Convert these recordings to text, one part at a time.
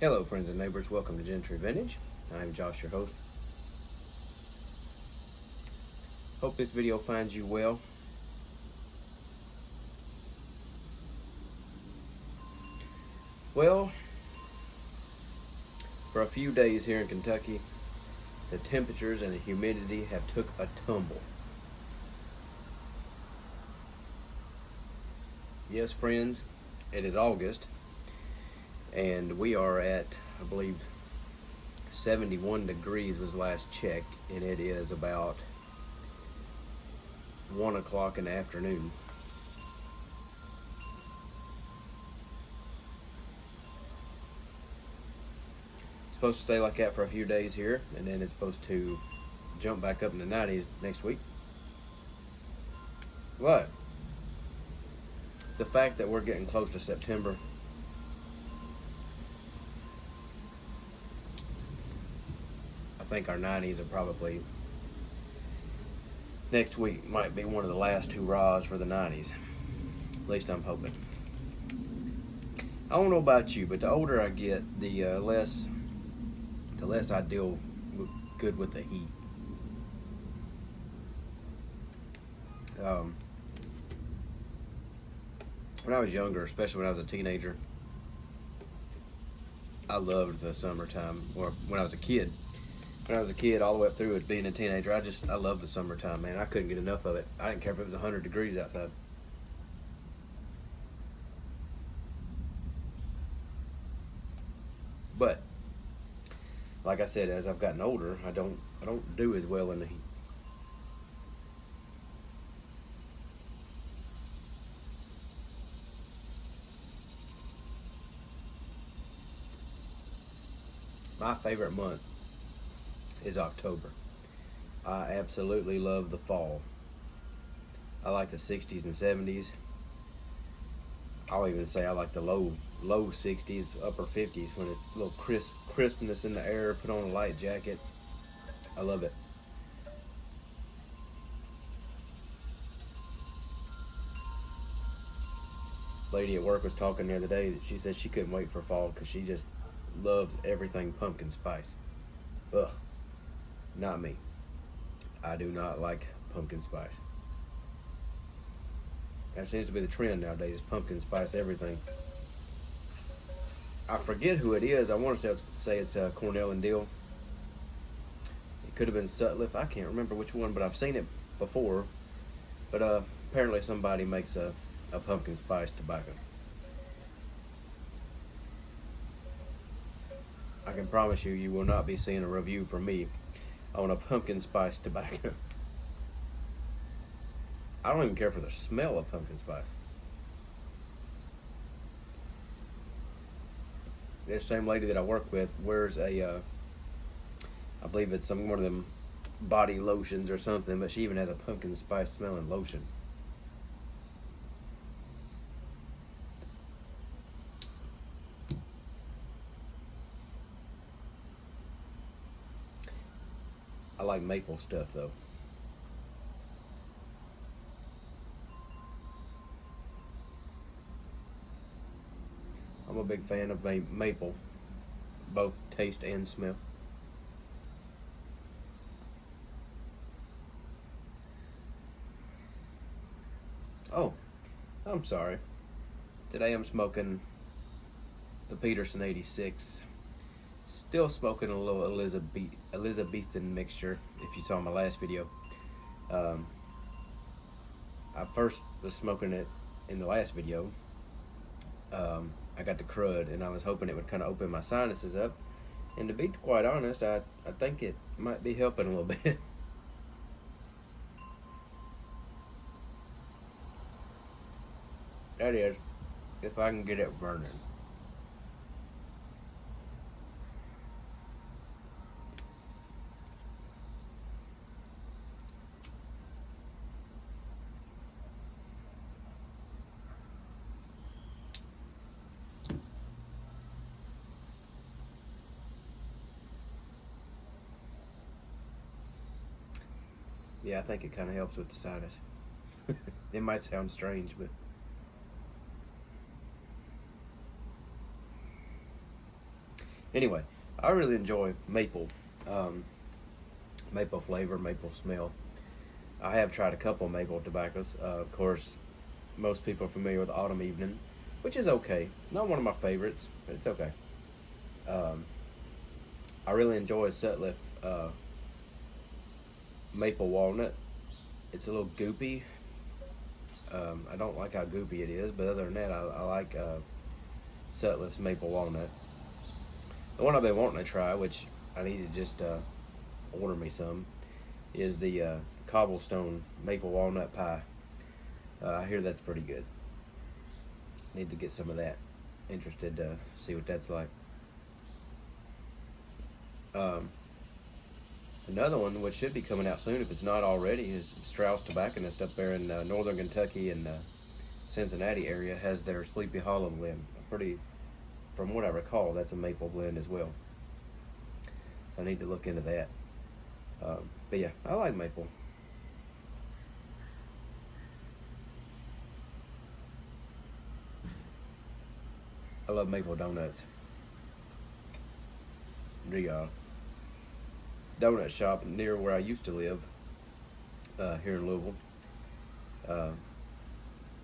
Hello, friends and neighbors. Welcome to Gentry Vintage. I'm Josh, your host. Hope this video finds you well. Well, for a few days here in Kentucky, the temperatures and the humidity have took a tumble. Yes, friends, it is August, and we are at, I believe, 71 degrees was last check, and it is about 1 o'clock in the afternoon. It's supposed to stay like that for a few days here, and then it's supposed to jump back up in the 90s next week. But the fact that we're getting close to September, I think our 90s are probably, next week might be one of the last hurrahs for the 90s. At least I'm hoping. I don't know about you, but the older I get, the less I deal good with the heat. When I was younger, especially when I was a teenager, I loved the summertime. Or when I was a kid, all the way up through it being a teenager, I loved the summertime, man. I couldn't get enough of it. I didn't care if it was 100 degrees outside. But like I said, as I've gotten older, I don't do as well in the heat. My favorite month is October. I absolutely love the fall. I like the 60s and 70s. I'll even say I like the low 60s, upper 50s when it's a little crispness in the air. Put on a light jacket. I love it. Lady at work was talking the other day that she said she couldn't wait for fall because she just loves everything pumpkin spice. Ugh, not me. I do not like pumpkin spice. That seems to be the trend nowadays, pumpkin spice everything. I forget who it is. I want to say it's Cornell and Deal. It could have been Sutliff. I can't remember which one, but I've seen it before. But apparently somebody makes a pumpkin spice tobacco. I can promise you, you will not be seeing a review from me on a pumpkin spice tobacco. I don't even care for the smell of pumpkin spice. This same lady that I work with wears I believe it's one of them body lotions or something, but she even has a pumpkin spice smelling lotion. I like maple stuff though. I'm a big fan of maple, both taste and smell. Oh, I'm sorry. Today I'm smoking the Peterson 86. Still smoking a little Elizabethan mixture, if you saw my last video. I first was smoking it in the last video. I got the crud, and I was hoping it would kind of open my sinuses up. And to be quite honest, I think it might be helping a little bit. That is, if I can get it burning. Yeah, I think it kind of helps with the sinus. It might sound strange, but Anyway, I really enjoy maple, um, maple flavor, maple smell. I have tried a couple of maple tobaccos. Of course, most people are familiar with Autumn Evening, which is okay. It's not one of my favorites, but it's okay. Um, I really enjoy Sutliff maple walnut. It's a little goopy. I don't like how goopy it is, but other than that, I like Sutliff's maple walnut. The one I've been wanting to try, which I need to just order me some, is the cobblestone maple walnut pie. I hear that's pretty good. Need to get some of that. Interested to see what that's like. Um, Another one, which should be coming out soon if it's not already, is Strauss Tobacconist up there in northern Kentucky and Cincinnati area has their Sleepy Hollow blend. Pretty, from what I recall, that's a maple blend as well. So I need to look into that. But yeah, I like maple. I love maple donuts. The donut shop near where I used to live here in Louisville, uh,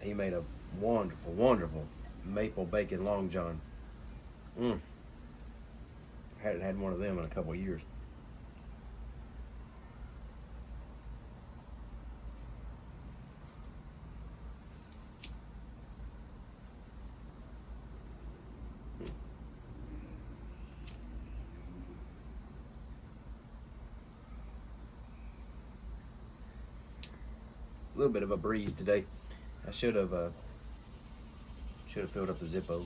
he made a wonderful, wonderful maple bacon long john. Mm. I hadn't had one of them in a couple of years. A little bit of a breeze today. I should have filled up the Zippo.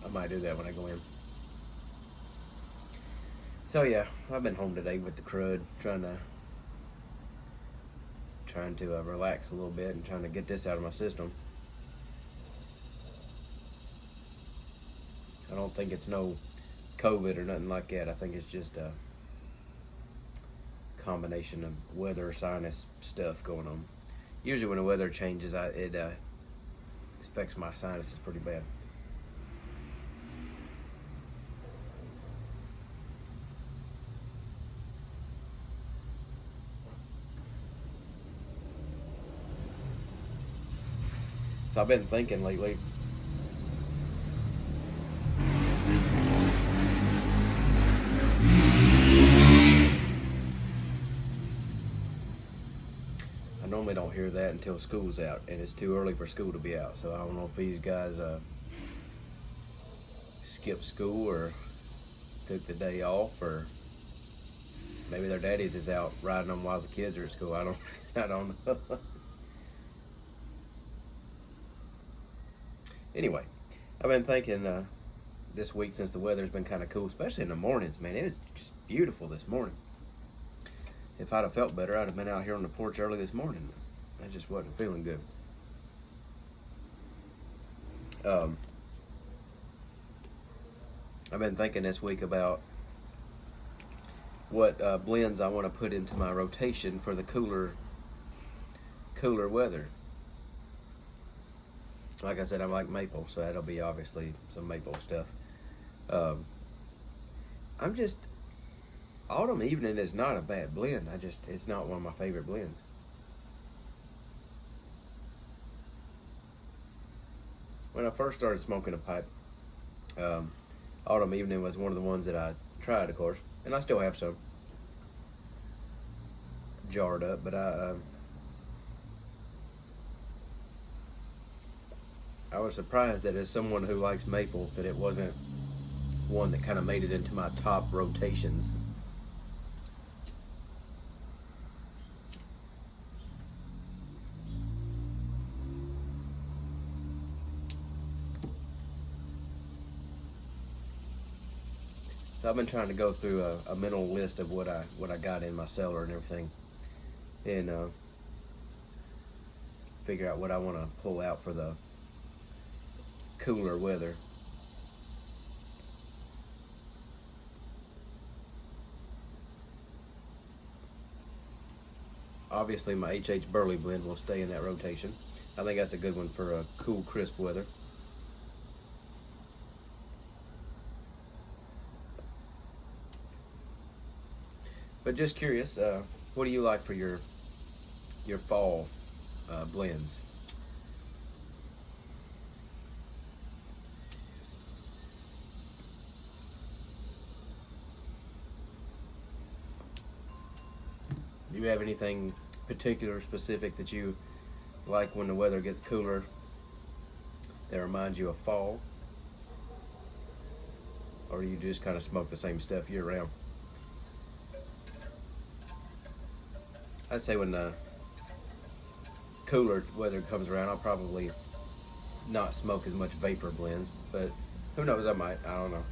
I might do that when I go in. So yeah, I've been home today with the crud, trying to relax a little bit and trying to get this out of my system. I don't think it's no COVID or nothing like that. I think it's just a combination of weather, sinus stuff going on. Usually when the weather changes, it affects my sinuses pretty bad. So I've been thinking lately. I normally don't hear that until school's out, and it's too early for school to be out. So I don't know if these guys skipped school or took the day off, or maybe their daddies is out riding them while the kids are at school. I don't know. Anyway, I've been thinking this week, since the weather's been kind of cool, especially in the mornings, man, it was just beautiful this morning. If I'd have felt better, I'd have been out here on the porch early this morning. I just wasn't feeling good. I've been thinking this week about what blends I want to put into my rotation for the cooler weather. Like I said, I like maple, so that'll be obviously some maple stuff. Um, I'm just Autumn Evening is not a bad blend. It's not one of my favorite blends. When I first started smoking a pipe, Autumn Evening was one of the ones that I tried, of course, and I still have some jarred up, but I was surprised that as someone who likes maple, that it wasn't one that kind of made it into my top rotations. So I've been trying to go through a mental list of what I got in my cellar and everything, and figure out what I want to pull out for the cooler weather. Obviously, my H.H. Burley blend will stay in that rotation. I think that's a good one for cool, crisp weather. But just curious, what do you like for your fall blends? Do you have anything particular, specific that you like when the weather gets cooler that reminds you of fall? Or do you just kind of smoke the same stuff year round? I'd say when the cooler weather comes around, I'll probably not smoke as much vapor blends, but who knows, I might, I don't know.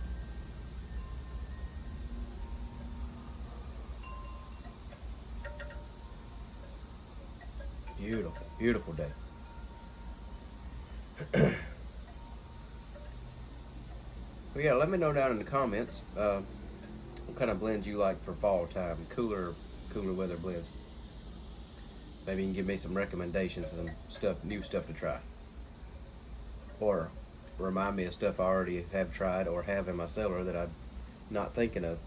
Beautiful, beautiful day. Well, yeah, let me know down in the comments what kind of blends you like for fall time, cooler weather blends. Maybe you can give me some recommendations, some stuff, new stuff to try, or remind me of stuff I already have tried or have in my cellar that I'm not thinking of.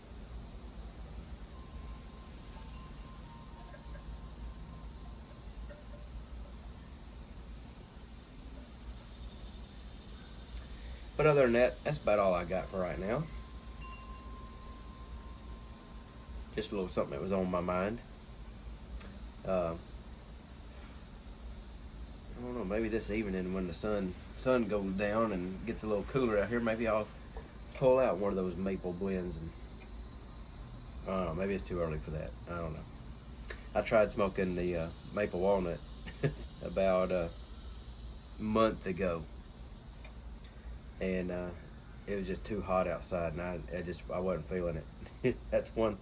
But other than that, that's about all I got for right now. Just a little something that was on my mind. I don't know, maybe this evening when the sun goes down and gets a little cooler out here, maybe I'll pull out one of those maple blends. And I don't know, maybe it's too early for that. I don't know. I tried smoking the maple walnut about a month ago, and it was just too hot outside, and I wasn't feeling it. That's one,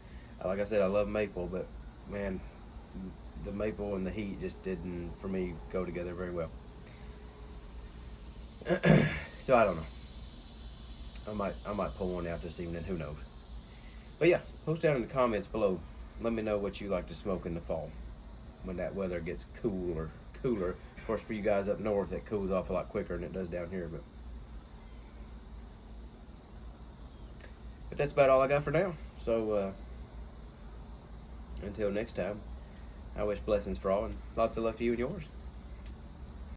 like I said, I love maple, but man, the maple and the heat just didn't, for me, go together very well. So I don't know. I might pull one out this evening. Who knows? But yeah, post down in the comments below. Let me know what you like to smoke in the fall when that weather gets cooler. Of course, for you guys up north, it cools off a lot quicker than it does down here. But that's about all I got for now. So until next time, I wish blessings for all and lots of luck to you and yours.